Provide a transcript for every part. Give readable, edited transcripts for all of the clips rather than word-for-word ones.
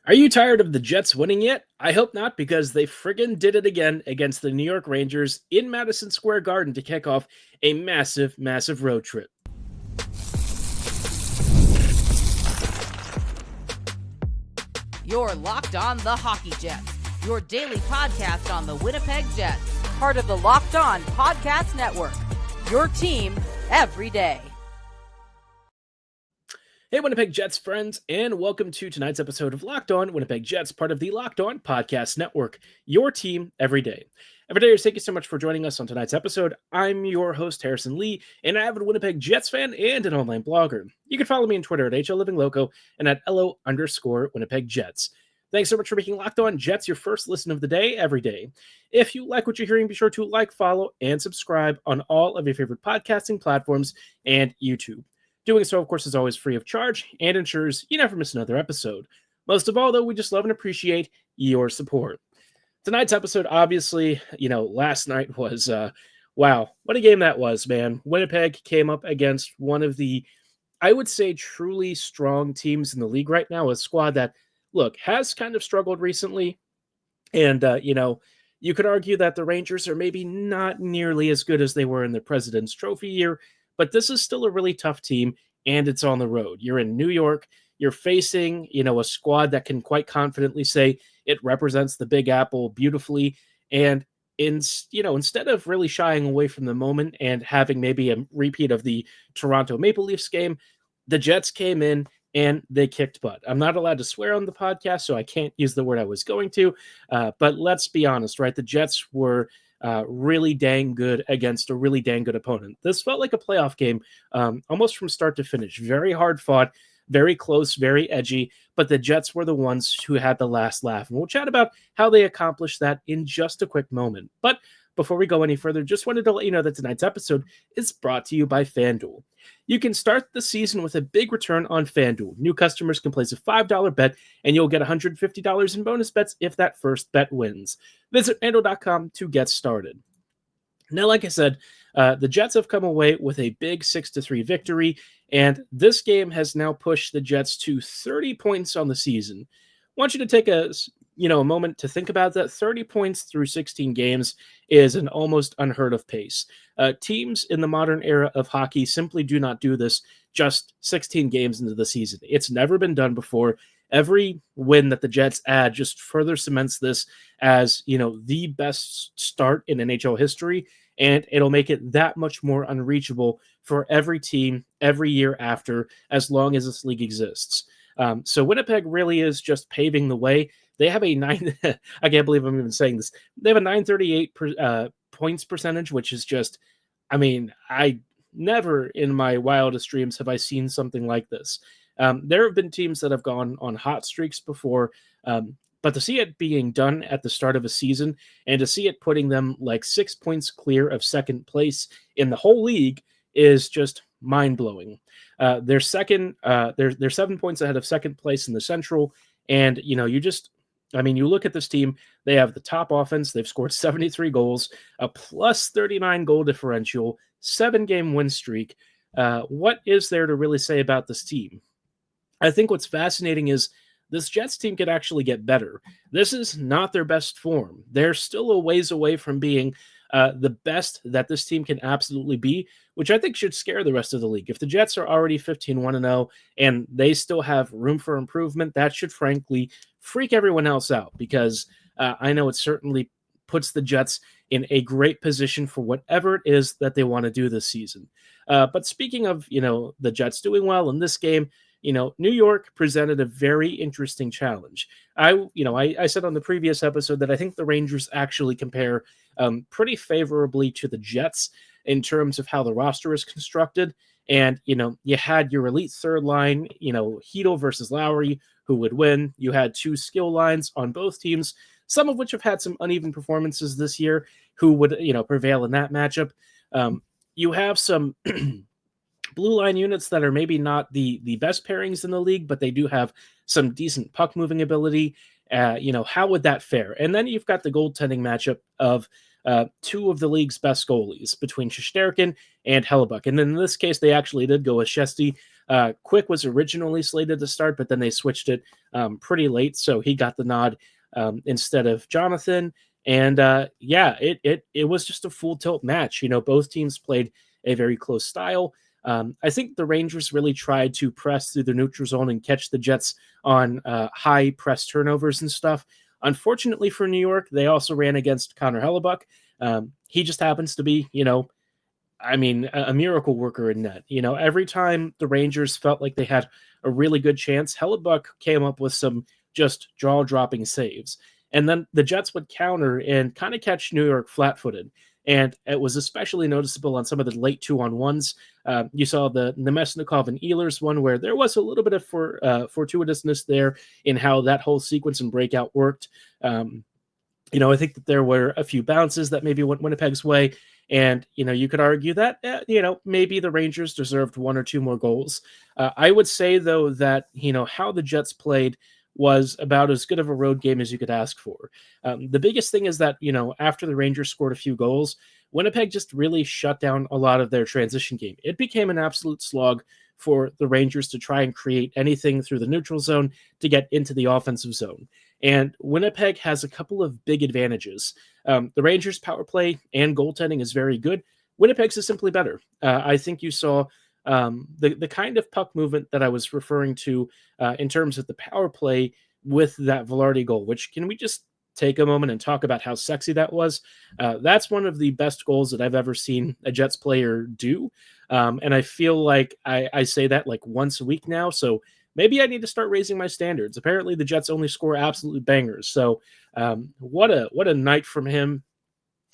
Are you tired of the Jets winning yet? I hope not, because they friggin' did it again against the New York Rangers in Madison Square Garden to kick off a massive, massive road trip. You're Locked On the Hockey Jets, your daily podcast on the Winnipeg Jets, part of the Locked On Podcast Network, your team every day. Hey, Winnipeg Jets friends, and welcome to tonight's episode of Locked On Winnipeg Jets, part of the Locked On Podcast Network, your team every day. Every day, thank you so much for joining us on tonight's episode. I'm your host, Harrison Lee, an avid Winnipeg Jets fan and an online blogger. You can follow me on Twitter at HLLivingLoco and at LO_Winnipeg Jets. Thanks so much for making Locked On Jets your first listen of the day every day. If you like what you're hearing, be sure to like, follow, and subscribe on all of your favorite podcasting platforms and YouTube. Doing so, of course, is always free of charge and ensures you never miss another episode. Most of all, though, we just love and appreciate your support. Tonight's episode, obviously, last night was, wow, what a game that was, man. Winnipeg came up against one of the, I would say, truly strong teams in the league right now, a squad that, look, has kind of struggled recently. And, you could argue that the Rangers are maybe not nearly as good as they were in the President's Trophy year, but this is still a really tough team, and it's on the road. You're in New York. You're facing, a squad that can quite confidently say it represents the Big Apple beautifully. And, instead of really shying away from the moment and having maybe a repeat of the Toronto Maple Leafs game, the Jets came in and they kicked butt. I'm not allowed to swear on the podcast, so I can't use the word I was going to. But let's be honest, right? The Jets were really dang good against a really dang good opponent. This felt like a playoff game almost from start to finish. Very hard fought, very close, very edgy, but the Jets were the ones who had the last laugh. And we'll chat about how they accomplished that in just a quick moment. But before we go any further, just wanted to let you know that tonight's episode is brought to you by FanDuel. You can start the season with a big return on FanDuel. New customers can place a $5 bet, and you'll get $150 in bonus bets if that first bet wins. Visit FanDuel.com to get started. Now, like I said, the Jets have come away with a big 6-3 victory, and this game has now pushed the Jets to 30 points on the season. I want you to take a moment to think about that. 30 points through 16 games is an almost unheard of pace. Teams in the modern era of hockey simply do not do this just 16 games into the season. It's never been done before. Every win that the Jets add just further cements this as, the best start in NHL history, and it'll make it that much more unreachable for every team every year after, as long as this league exists. So Winnipeg really is just paving the way. They have a I can't believe I'm even saying this. They have a 938 points percentage, which is just, I never in my wildest dreams have I seen something like this. There have been teams that have gone on hot streaks before, but to see it being done at the start of a season and to see it putting them like 6 points clear of second place in the whole league is just mind-blowing. They're second, they're 7 points ahead of second place in the Central, and you look at this team, they have the top offense. They've scored 73 goals, a plus 39 goal differential, 7-game win streak. What is there to really say about this team? I think what's fascinating is this Jets team could actually get better. This is not their best form. They're still a ways away from being the best that this team can absolutely be, which I think should scare the rest of the league. If the Jets are already 15-1-0 and they still have room for improvement, that should frankly freak everyone else out, because I know it certainly puts the Jets in a great position for whatever it is that they want to do this season. But speaking of, the Jets doing well in this game, New York presented a very interesting challenge. I said on the previous episode that I think the Rangers actually compare pretty favorably to the Jets in terms of how the roster is constructed. And, you had your elite third line, Hedl versus Lowry, who would win. You had two skill lines on both teams, some of which have had some uneven performances this year, who would, prevail in that matchup. You have some blue line units that are maybe not the best pairings in the league, but they do have some decent puck moving ability. How would that fare? And then you've got the goaltending matchup of two of the league's best goalies between Shesterkin and Hellebuyck. And in this case, they actually did go with Shesty. Quick was originally slated to start, but then they switched it pretty late, so he got the nod instead of Jonathan. And it was just a full tilt match. Both teams played a very close style. I think the Rangers really tried to press through the neutral zone and catch the Jets on high press turnovers and stuff. Unfortunately for New York, they also ran against Connor Hellebuyck. He just happens to be, a miracle worker in net. Every time the Rangers felt like they had a really good chance, Hellebuyck came up with some just jaw-dropping saves. And then the Jets would counter and kind of catch New York flat-footed. And it was especially noticeable on some of the late 2-on-1s. You saw the Nemesnikov and Ehlers one where there was a little bit of fortuitousness there in how that whole sequence and breakout worked. I think that there were a few bounces that maybe went Winnipeg's way. And, you could argue that, maybe the Rangers deserved one or two more goals. I would say, though, that, how the Jets played was about as good of a road game as you could ask for. The biggest thing is that, after the Rangers scored a few goals, Winnipeg just really shut down a lot of their transition game. It became an absolute slog for the Rangers to try and create anything through the neutral zone to get into the offensive zone. And Winnipeg has a couple of big advantages. The Rangers' power play and goaltending is very good. Winnipeg's is simply better. I think you saw the kind of puck movement that I was referring to in terms of the power play with that Velarde goal, which can we just take a moment and talk about how sexy that was? That's one of the best goals that I've ever seen a Jets player do. And I feel like I say that like once a week now. So maybe I need to start raising my standards. Apparently the Jets only score absolute bangers. So what a night from him.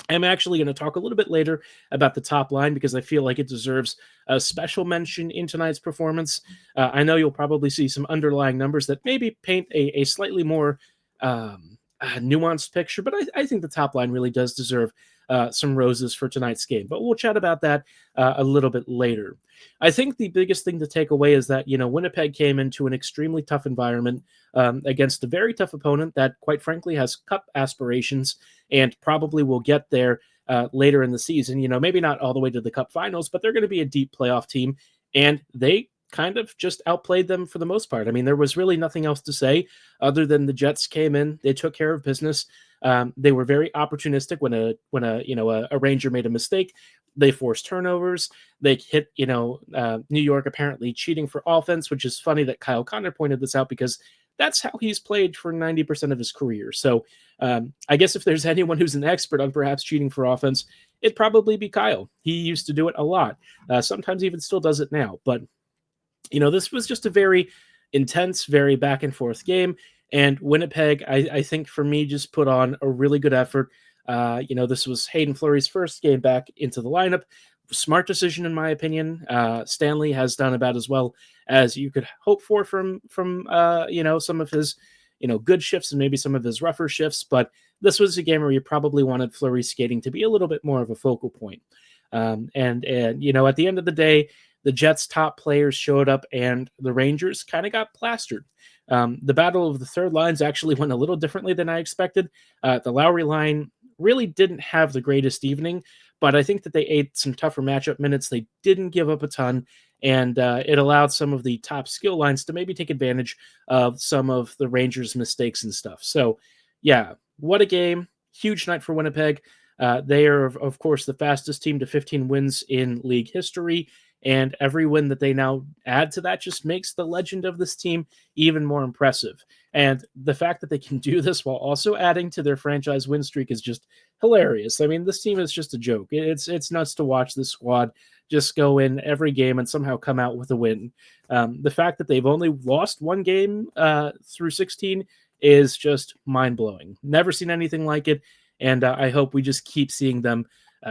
I'm actually going to talk a little bit later about the top line because I feel like it deserves a special mention in tonight's performance. I know you'll probably see some underlying numbers that maybe paint a slightly more nuanced picture, but I think the top line really does deserve some roses for tonight's game. But we'll chat about that a little bit later. I think the biggest thing to take away is that, Winnipeg came into an extremely tough environment against a very tough opponent that, quite frankly, has cup aspirations and probably will get there later in the season. Maybe not all the way to the cup finals, but they're going to be a deep playoff team. And they kind of just outplayed them for the most part. I mean, there was really nothing else to say other than the Jets came in, they took care of business. They were very opportunistic when a Ranger made a mistake. They forced turnovers. They hit, New York apparently cheating for offense, which is funny that Kyle Connor pointed this out because that's how he's played for 90% of his career. So I guess if there's anyone who's an expert on perhaps cheating for offense, it'd probably be Kyle. He used to do it a lot. Sometimes even still does it now. But, this was just a very intense, very back and forth game. And Winnipeg, I think for me, just put on a really good effort. This was Hayden Fleury's first game back into the lineup. Smart decision, in my opinion. Stanley has done about as well as you could hope for from some of his, good shifts and maybe some of his rougher shifts. But this was a game where you probably wanted Fleury's skating to be a little bit more of a focal point. And at the end of the day, the Jets' top players showed up and the Rangers kind of got plastered. The battle of the third lines actually went a little differently than I expected. The Lowry line really didn't have the greatest evening, but I think that they ate some tougher matchup minutes. They didn't give up a ton, and it allowed some of the top skill lines to maybe take advantage of some of the Rangers' mistakes and stuff. So, yeah, what a game. Huge night for Winnipeg. They are, of course, the fastest team to 15 wins in league history. And every win that they now add to that just makes the legend of this team even more impressive. And the fact that they can do this while also adding to their franchise win streak is just hilarious. I mean, this team is just a joke. It's nuts to watch this squad just go in every game and somehow come out with a win. The fact that they've only lost one game through 16 is just mind-blowing. Never seen anything like it. And I hope we just keep seeing them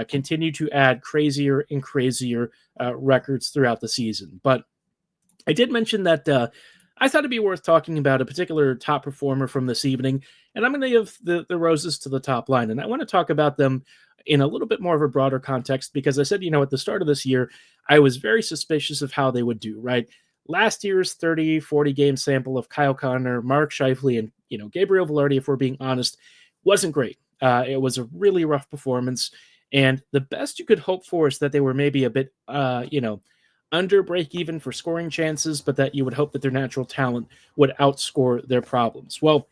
continue to add crazier and crazier records throughout the season. But I did mention that I thought it'd be worth talking about a particular top performer from this evening, and I'm going to give the roses to the top line. And I want to talk about them in a little bit more of a broader context because I said, at the start of this year, I was very suspicious of how they would do, right? Last year's 30, 40 game sample of Kyle Connor, Mark Scheifele, and, Gabriel Velarde, if we're being honest, wasn't great. It was a really rough performance. And the best you could hope for is that they were maybe a bit, under break even for scoring chances, but that you would hope that their natural talent would outscore their problems. Well,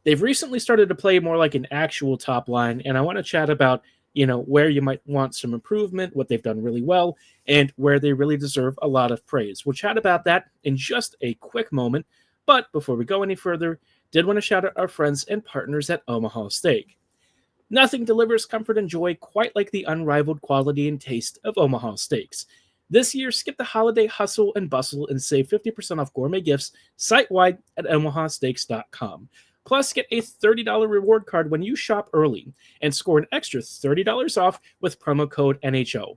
they've recently started to play more like an actual top line, and I want to chat about where you might want some improvement, what they've done really well, and where they really deserve a lot of praise. We'll chat about that in just a quick moment, but before we go any further, did want to shout out our friends and partners at Omaha Steak. Nothing delivers comfort and joy quite like the unrivaled quality and taste of Omaha Steaks. This year, skip the holiday hustle and bustle and save 50% off gourmet gifts site-wide at omahasteaks.com. Plus, get a $30 reward card when you shop early and score an extra $30 off with promo code NHL.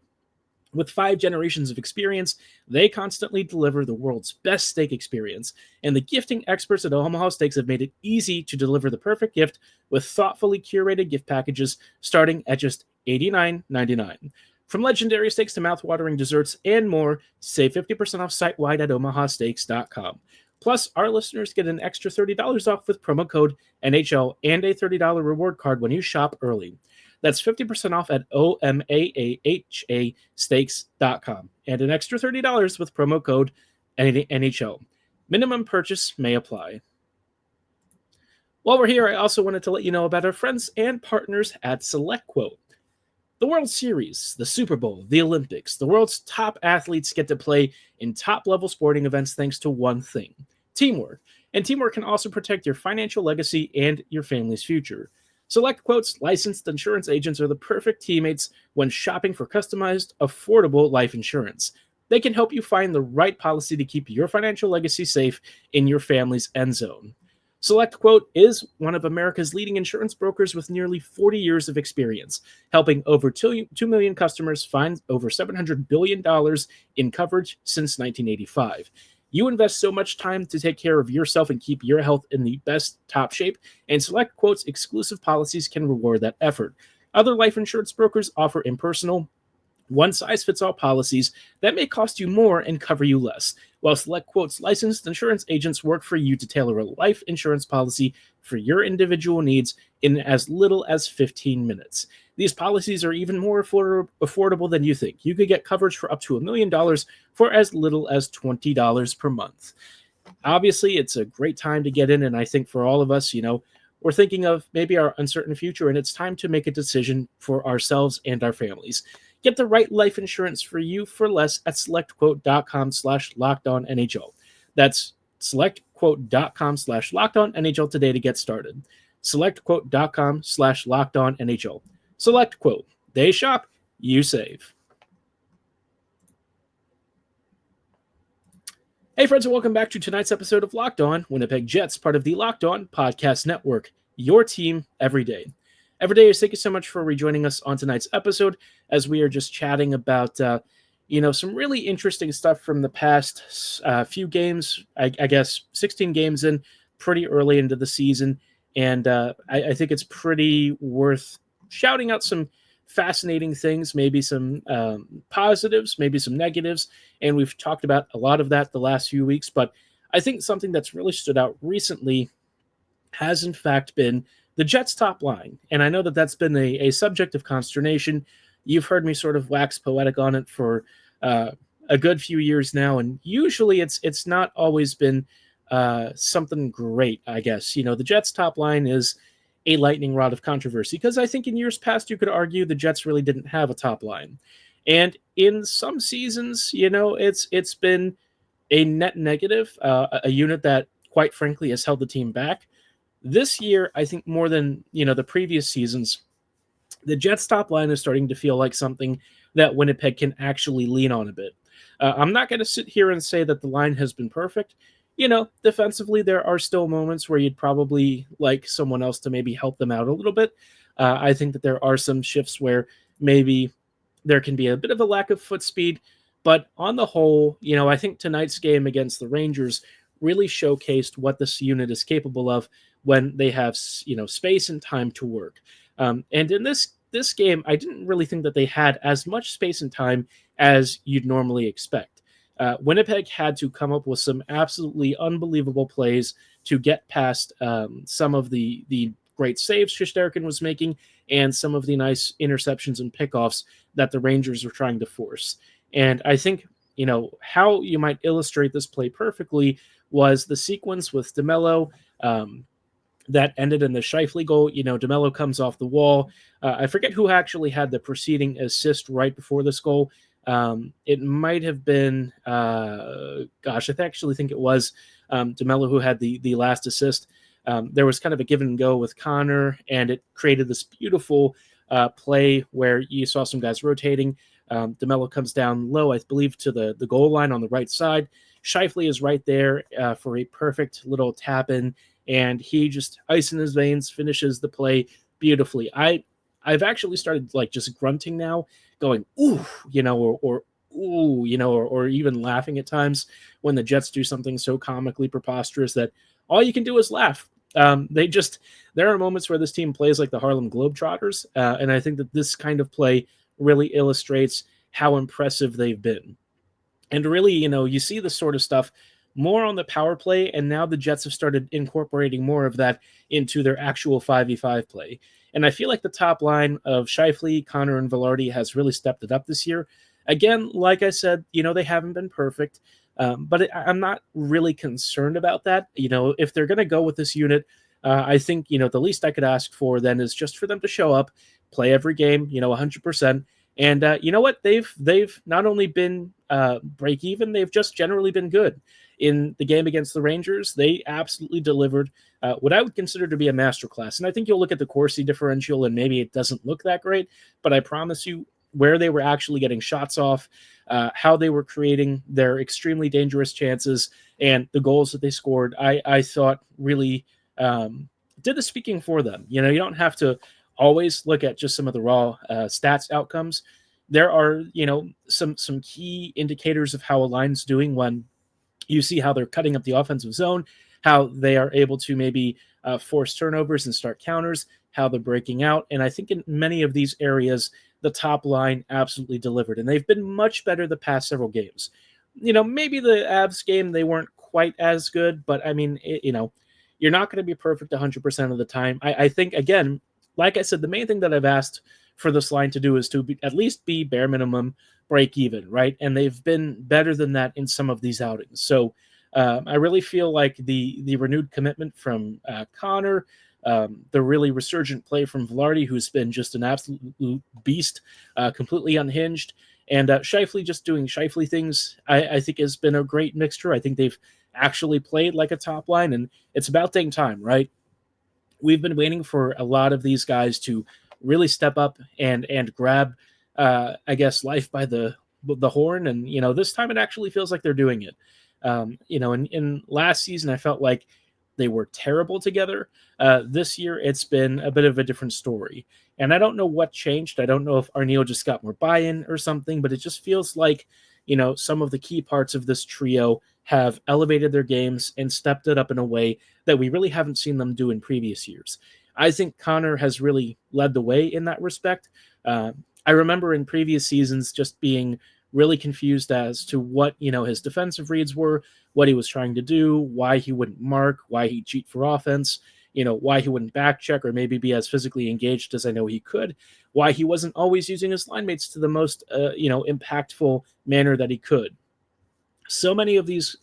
With 5 generations of experience, they constantly deliver the world's best steak experience, and the gifting experts at Omaha Steaks have made it easy to deliver the perfect gift with thoughtfully curated gift packages starting at just $89.99. From legendary steaks to mouth-watering desserts and more, save 50% off site-wide at omahasteaks.com. Plus, our listeners get an extra $30 off with promo code NHL and a $30 reward card when you shop early. That's 50% off at omahasteaks.com and an extra $30 with promo code NHL. Minimum purchase may apply. While we're here, I also wanted to let you know about our friends and partners at SelectQuote. The World Series, the Super Bowl, the Olympics, the world's top athletes get to play in top-level sporting events thanks to one thing: teamwork. And teamwork can also protect your financial legacy and your family's future. SelectQuote's licensed insurance agents are the perfect teammates when shopping for customized, affordable life insurance. They can help you find the right policy to keep your financial legacy safe in your family's end zone. SelectQuote is one of America's leading insurance brokers with nearly 40 years of experience, helping over 2 million customers find over $700 billion in coverage since 1985. You invest so much time to take care of yourself and keep your health in the best top shape, and SelectQuote's exclusive policies can reward that effort. Other life insurance brokers offer impersonal, one-size-fits-all policies that may cost you more and cover you less, while SelectQuote's licensed insurance agents work for you to tailor a life insurance policy for your individual needs in as little as 15 minutes. These policies are even more affordable than you think. You could get coverage for up to $1 million for as little as $20 per month. Obviously, it's a great time to get in, and I think for all of us, we're thinking of maybe our uncertain future, and it's time to make a decision for ourselves and our families. Get the right life insurance for you for less at selectquote.com/lockedonnhl. That's selectquote.com/lockedonnhl today to get started. Selectquote.com/lockedonnhl. SelectQuote. They shop, you save. Hey friends, and welcome back to tonight's episode of Locked On Winnipeg Jets, part of the Locked On Podcast Network, your team every day. Every day, thank you so much for rejoining us on tonight's episode as we are just chatting about, some really interesting stuff from the past few games, I guess 16 games in, pretty early into the season. And I think it's pretty worth shouting out some fascinating things, maybe some positives, maybe some negatives. And we've talked about a lot of that the last few weeks. But I think something that's really stood out recently has in fact been the Jets' top line. And I know that that's been a subject of consternation. You've heard me sort of wax poetic on it for a good few years now. And usually it's not always been something great, I guess. The Jets' top line is a lightning rod of controversy because I think in years past you could argue the Jets really didn't have a top line. And in some seasons, it's been a net negative, a unit that, quite frankly, has held the team back. This year, I think more than the previous seasons, the Jets' top line is starting to feel like something that Winnipeg can actually lean on a bit. I'm not going to sit here and say that the line has been perfect. Defensively, there are still moments where you'd probably like someone else to maybe help them out a little bit. I think that there are some shifts where maybe there can be a bit of a lack of foot speed. But on the whole, I think tonight's game against the Rangers really showcased what this unit is capable of when they have, space and time to work. And in this game, I didn't really think that they had as much space and time as you'd normally expect. Winnipeg had to come up with some absolutely unbelievable plays to get past some of the great saves Shesterkin was making and some of the nice interceptions and pickoffs that the Rangers were trying to force. And I think, how you might illustrate this play perfectly was the sequence with DeMello that ended in the Scheifele goal. DeMello comes off the wall. I forget who actually had the preceding assist right before this goal. It might have been, I actually think it was DeMello who had the last assist. There was kind of a give and go with Connor, and it created this beautiful play where you saw some guys rotating. DeMello comes down low, I believe, to the goal line on the right side. Scheifele is right there for a perfect little tap in, and he just, ice in his veins, finishes the play beautifully. I've actually started like just grunting now, going ooh, or ooh, or even laughing at times when the Jets do something so comically preposterous that all you can do is laugh. There are moments where this team plays like the Harlem Globetrotters, and I think that this kind of play really illustrates how impressive they've been. And really, you see this sort of stuff more on the power play, and now the Jets have started incorporating more of that into their actual 5v5 play. And I feel like the top line of Scheifele, Connor, and Velarde has really stepped it up this year. Again, like I said, they haven't been perfect, but I'm not really concerned about that. If they're going to go with this unit, I think, the least I could ask for then is just for them to show up, play every game, 100%. And you know what? They've not only been break even, they've just generally been good. In the game against the Rangers, they absolutely delivered what I would consider to be a masterclass. And I think you'll look at the Corsi differential and maybe it doesn't look that great, but I promise you, where they were actually getting shots off, how they were creating their extremely dangerous chances, and the goals that they scored, I thought really did the speaking for them. You don't have to always look at just some of the raw stats outcomes. There are, some key indicators of how a line's doing when you see how they're cutting up the offensive zone, how they are able to maybe force turnovers and start counters, how they're breaking out. And I think in many of these areas, the top line absolutely delivered. And they've been much better the past several games. Maybe the Avs game, they weren't quite as good, but I mean, you're not going to be perfect 100% of the time. I think, again, like I said, the main thing that I've asked for this line to do is to at least be bare minimum break even, right? And they've been better than that in some of these outings. So I really feel like the renewed commitment from Connor, the really resurgent play from Velarde, who's been just an absolute beast, completely unhinged, and Scheifele just doing Scheifele things, I think has been a great mixture. I think they've actually played like a top line, and it's about dang time, right? We've been waiting for a lot of these guys to really step up and grab, I guess, life by the horn. And, this time it actually feels like they're doing it. In last season, I felt like they were terrible together. This year, it's been a bit of a different story. And I don't know what changed. I don't know if Arneal just got more buy-in or something, but it just feels like, some of the key parts of this trio have elevated their games and stepped it up in a way that we really haven't seen them do in previous years. I think Connor has really led the way in that respect. I remember in previous seasons just being really confused as to what, his defensive reads were, what he was trying to do, why he wouldn't mark, why he'd cheat for offense, why he wouldn't back check or maybe be as physically engaged as I know he could, why he wasn't always using his line mates to the most, impactful manner that he could. So many of these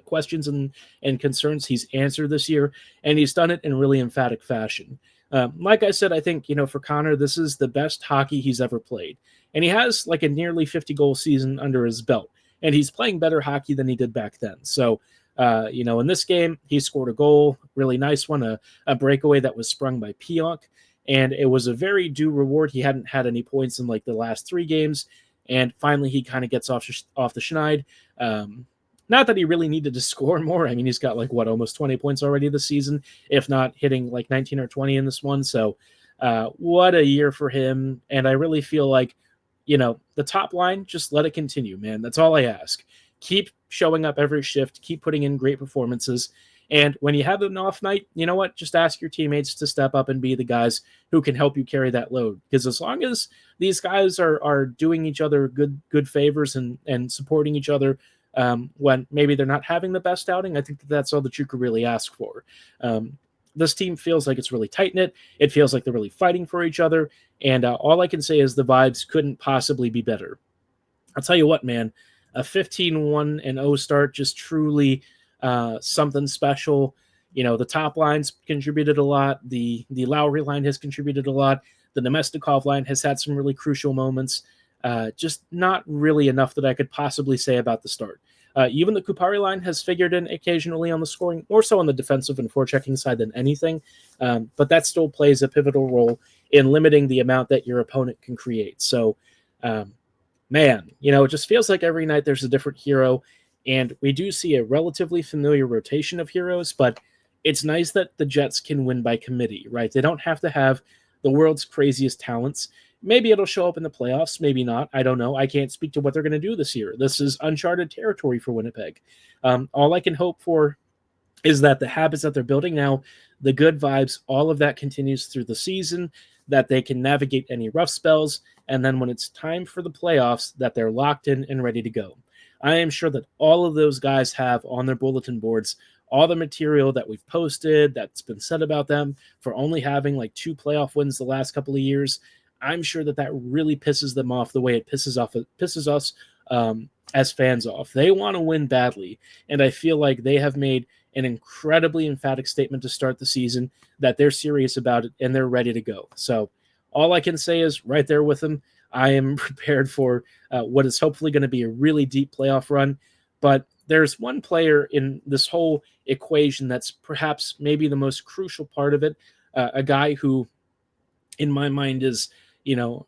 questions and concerns he's answered this year, and he's done it in really emphatic fashion. Like I said, I think, for Connor, this is the best hockey he's ever played. And he has like a nearly 50-goal season under his belt. And he's playing better hockey than he did back then. So, in this game, he scored a goal, really nice one, a breakaway that was sprung by pierre-luc. And it was a very due reward. He hadn't had any points in like the last 3 games. And finally, he kind of gets off the schneid. Not that he really needed to score more. I mean, he's got like almost 20 points already this season, if not hitting like 19 or 20 in this one. So what a year for him. And I really feel like, the top line, just let it continue, man. That's all I ask. Keep showing up every shift, keep putting in great performances. And when you have an off night, you know what? Just ask your teammates to step up and be the guys who can help you carry that load. Because as long as these guys are doing each other good favors and supporting each other when maybe they're not having the best outing, I think that's all that you could really ask for. This team feels like it's really tight-knit. It feels like they're really fighting for each other. And all I can say is the vibes couldn't possibly be better. I'll tell you what, man. a 15-1-0 start, just truly something special. The top lines contributed a lot. The Lowry line has contributed a lot. The Nemestikov line has had some really crucial moments. Just not really enough that I could possibly say about the start. Even the Kupari line has figured in occasionally on the scoring, more so on the defensive and forechecking side than anything. But that still plays a pivotal role in limiting the amount that your opponent can create. So, man, it just feels like every night there's a different hero. And we do see a relatively familiar rotation of heroes, but it's nice that the Jets can win by committee, right? They don't have to have the world's craziest talents. Maybe it'll show up in the playoffs, maybe not. I don't know. I can't speak to what they're going to do this year. This is uncharted territory for Winnipeg. All I can hope for is that the habits that they're building now, the good vibes, all of that continues through the season, that they can navigate any rough spells, and then when it's time for the playoffs, that they're locked in and ready to go. I am sure that all of those guys have on their bulletin boards all the material that we've posted, that's been said about them for only having like 2 playoff wins the last couple of years. I'm sure that really pisses them off the way it pisses us as fans off. They want to win badly, and I feel like they have made an incredibly emphatic statement to start the season that they're serious about it and they're ready to go. So all I can say is right there with them. I am prepared for what is hopefully going to be a really deep playoff run, but there's one player in this whole equation that's perhaps maybe the most crucial part of it, a guy who, in my mind, is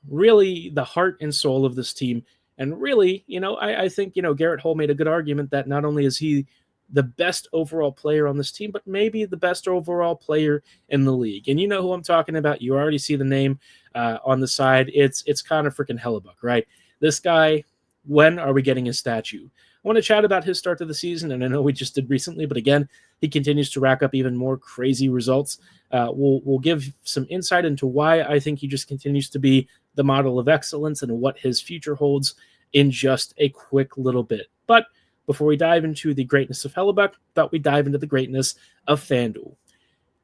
really the heart and soul of this team. And really, I think, Garrett Hull made a good argument that not only is he the best overall player on this team, but maybe the best overall player in the league. And you know who I'm talking about. You already see the name on the side. It's Connor freaking Hellebuyck, right? This guy, when are we getting his statue? I want to chat about his start to the season, and I know we just did recently, but again, he continues to rack up even more crazy results. We'll give some insight into why I think he just continues to be the model of excellence and what his future holds in just a quick little bit. But before we dive into the greatness of Hellebuyck, thought we'd dive into the greatness of FanDuel.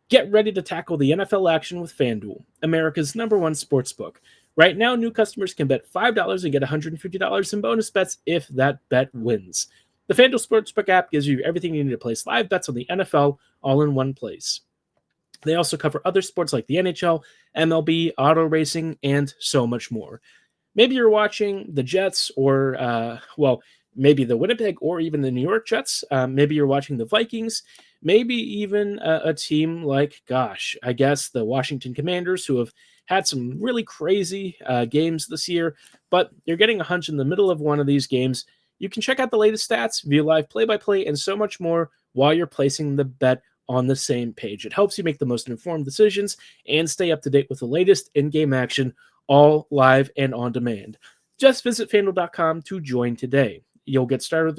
Get ready to tackle the NFL action with FanDuel, America's #1 sportsbook. Right now, new customers can bet $5 and get $150 in bonus bets if that bet wins. The FanDuel Sportsbook app gives you everything you need to place live bets on the NFL all in one place. They also cover other sports like the NHL, MLB, auto racing, and so much more. Maybe you're watching the Jets or, maybe the Winnipeg or even the New York Jets. Maybe you're watching the Vikings. Maybe even a team like, the Washington Commanders, who have had some really crazy games this year, but you're getting a hunch in the middle of one of these games. You can check out the latest stats, view live play-by-play, and so much more while you're placing the bet on the same page. It helps you make the most informed decisions and stay up to date with the latest in-game action, all live and on demand. Just visit FanDuel.com to join today. You'll get started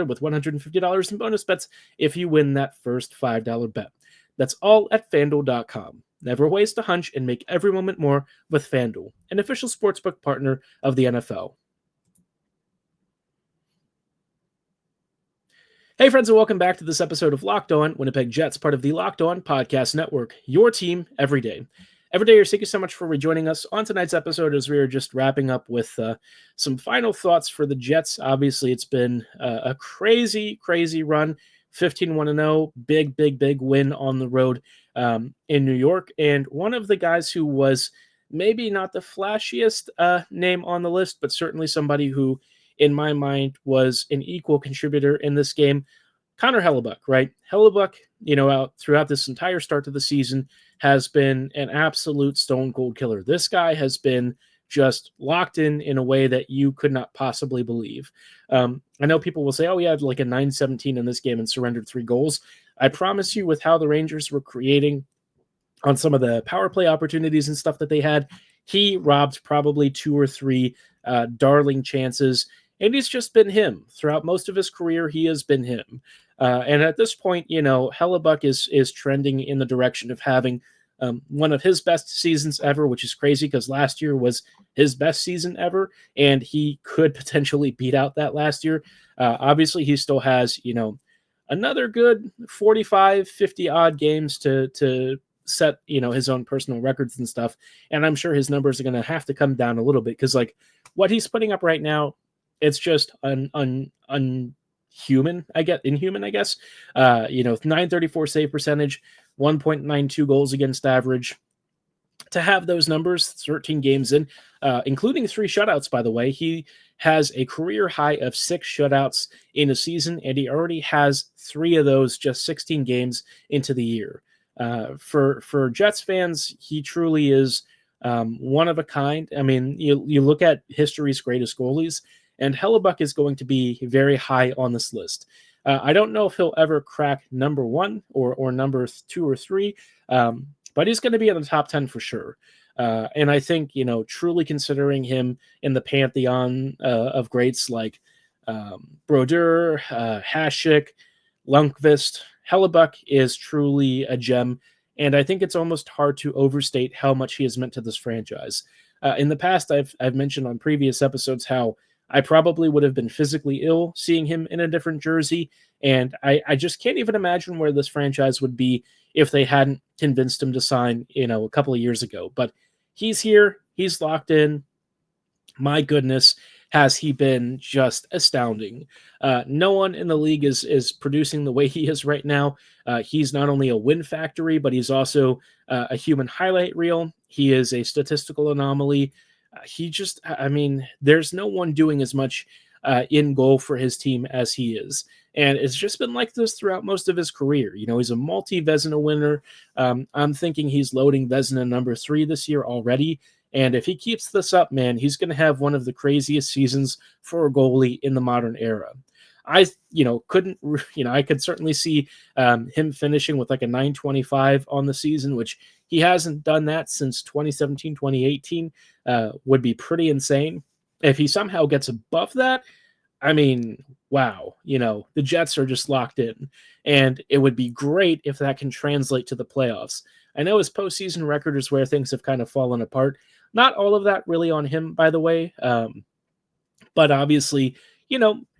with $150 in bonus bets if you win that first $5 bet. That's all at FanDuel.com. Never waste a hunch and make every moment more with FanDuel, an official sportsbook partner of the NFL. Hey friends, and welcome back to this episode of Locked On Winnipeg Jets, part of the Locked On Podcast Network, your team every day. Every day, thank you so much for rejoining us on tonight's episode as we are just wrapping up with some final thoughts for the Jets. Obviously, it's been a crazy, crazy run. 15-1-0, big win on the road in New York. And one of the guys who was maybe not the flashiest name on the list, but certainly somebody who, in my mind, was an equal contributor in this game, Connor Hellebuyck, right? Hellebuyck, out throughout this entire start to the season has been an absolute stone cold killer. This guy has been just locked in a way that you could not possibly believe. I know people will say, oh, he had like a 9-17 in this game and surrendered 3 goals. I promise you, with how the Rangers were creating on some of the power play opportunities and stuff that they had, he robbed probably 2 or 3 darling chances. And he's just been him. Throughout most of his career, he has been him. And at this point, Hellebuyck is trending in the direction of having one of his best seasons ever, which is crazy because last year was his best season ever, and he could potentially beat out that last year. Obviously, he still has, another good 45, 50-odd games to set, his own personal records and stuff. And I'm sure his numbers are going to have to come down a little bit because, what he's putting up right now, it's just inhuman, I guess. 934 save percentage, 1.92 goals against average. To have those numbers 13 games in, including 3 shutouts, by the way. He has a career high of 6 shutouts in a season, and he already has 3 of those just 16 games into the year. For Jets fans, he truly is one of a kind. I mean, you look at history's greatest goalies, and Hellebuyck is going to be very high on this list. I don't know if he'll ever crack number 1 or number 2 or 3, but he's going to be in the top 10 for sure. And I think, truly considering him in the pantheon of greats like Brodeur, Hasek, Lundqvist, Hellebuyck is truly a gem. And I think it's almost hard to overstate how much he has meant to this franchise. In the past, I've mentioned on previous episodes how I probably would have been physically ill seeing him in a different jersey. And I just can't even imagine where this franchise would be if they hadn't convinced him to sign, a couple of years ago. But he's here. He's locked in. My goodness, has he been just astounding. No one in the league is producing the way he is right now. He's not only a win factory, but he's also a human highlight reel. He is a statistical anomaly. There's no one doing as much in goal for his team as he is. And it's just been like this throughout most of his career. He's a multi-Vezina winner. I'm thinking he's loading Vezina number 3 this year already. And if he keeps this up, man, he's going to have one of the craziest seasons for a goalie in the modern era. I could certainly see him finishing with like a 925 on the season, which he hasn't done that since 2017, 2018, would be pretty insane. If he somehow gets above that, I mean, wow, the Jets are just locked in, and it would be great if that can translate to the playoffs. I know his postseason record is where things have kind of fallen apart. Not all of that really on him, by the way, but obviously,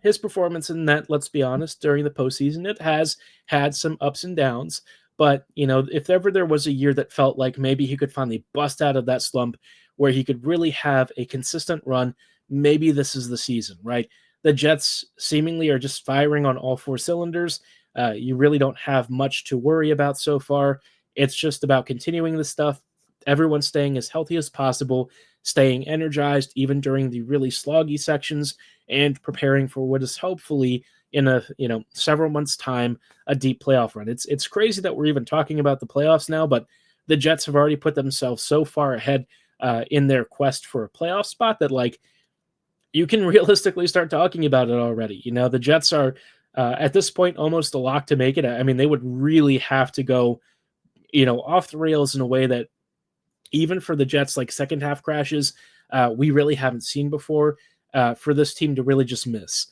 his performance in that, let's be honest, during the postseason, it has had some ups and downs. But, if ever there was a year that felt like maybe he could finally bust out of that slump where he could really have a consistent run, maybe this is the season, right? The Jets seemingly are just firing on all 4 cylinders. You really don't have much to worry about so far. It's just about continuing the stuff. Everyone staying as healthy as possible, staying energized even during the really sloggy sections, and preparing for what is hopefully in a several months' time a deep playoff run. It's crazy that we're even talking about the playoffs now, but the Jets have already put themselves so far ahead in their quest for a playoff spot that you can realistically start talking about it already. The Jets are at this point almost a lock to make it. I mean, they would really have to go off the rails in a way that even for the Jets, like second half crashes, we really haven't seen before for this team to really just miss.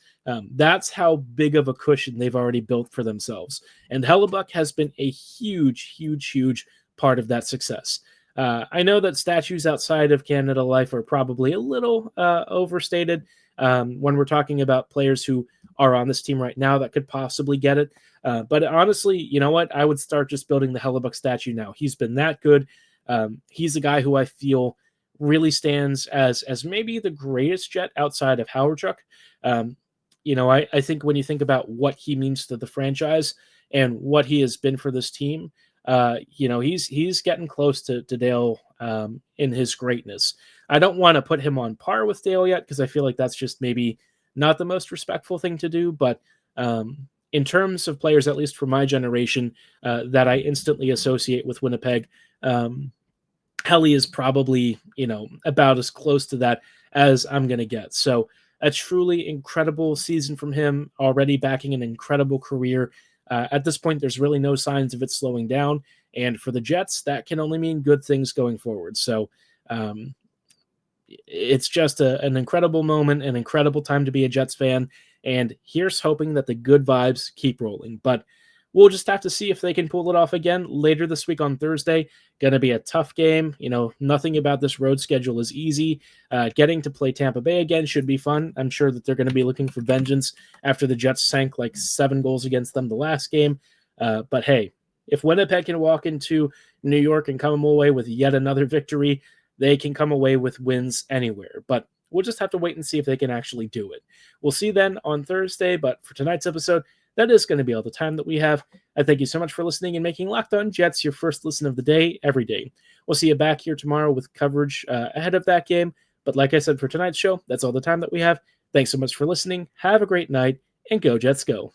That's how big of a cushion they've already built for themselves. And Hellebuyck has been a huge, huge, huge part of that success. I know that statues outside of Canada Life are probably a little overstated when we're talking about players who are on this team right now that could possibly get it. But honestly, you know what? I would start just building the Hellebuyck statue now. He's been that good. He's a guy who I feel really stands as maybe the greatest Jet outside of Howardchuk. I think when you think about what he means to the franchise and what he has been for this team, he's getting close to Dale in his greatness. I don't want to put him on par with Dale yet because I feel like that's just maybe not the most respectful thing to do. But in terms of players, at least for my generation, that I instantly associate with Winnipeg, Helly is probably, about as close to that as I'm going to get. So a truly incredible season from him, already backing an incredible career. At this point, there's really no signs of it slowing down. And for the Jets, that can only mean good things going forward. So it's just an incredible moment, an incredible time to be a Jets fan. And here's hoping that the good vibes keep rolling. But we'll just have to see if they can pull it off again later this week on Thursday. Going to be a tough game. Nothing about this road schedule is easy. Getting to play Tampa Bay again should be fun. I'm sure that they're going to be looking for vengeance after the Jets sank like 7 goals against them the last game. But hey, if Winnipeg can walk into New York and come away with yet another victory, they can come away with wins anywhere. But We'll just have to wait and see if they can actually do it. We'll see then on Thursday, but for tonight's episode, that is going to be all the time that we have. I thank you so much for listening and making Locked On Jets your first listen of the day every day. We'll see you back here tomorrow with coverage ahead of that game. But like I said, for tonight's show, that's all the time that we have. Thanks so much for listening. Have a great night, and go Jets go.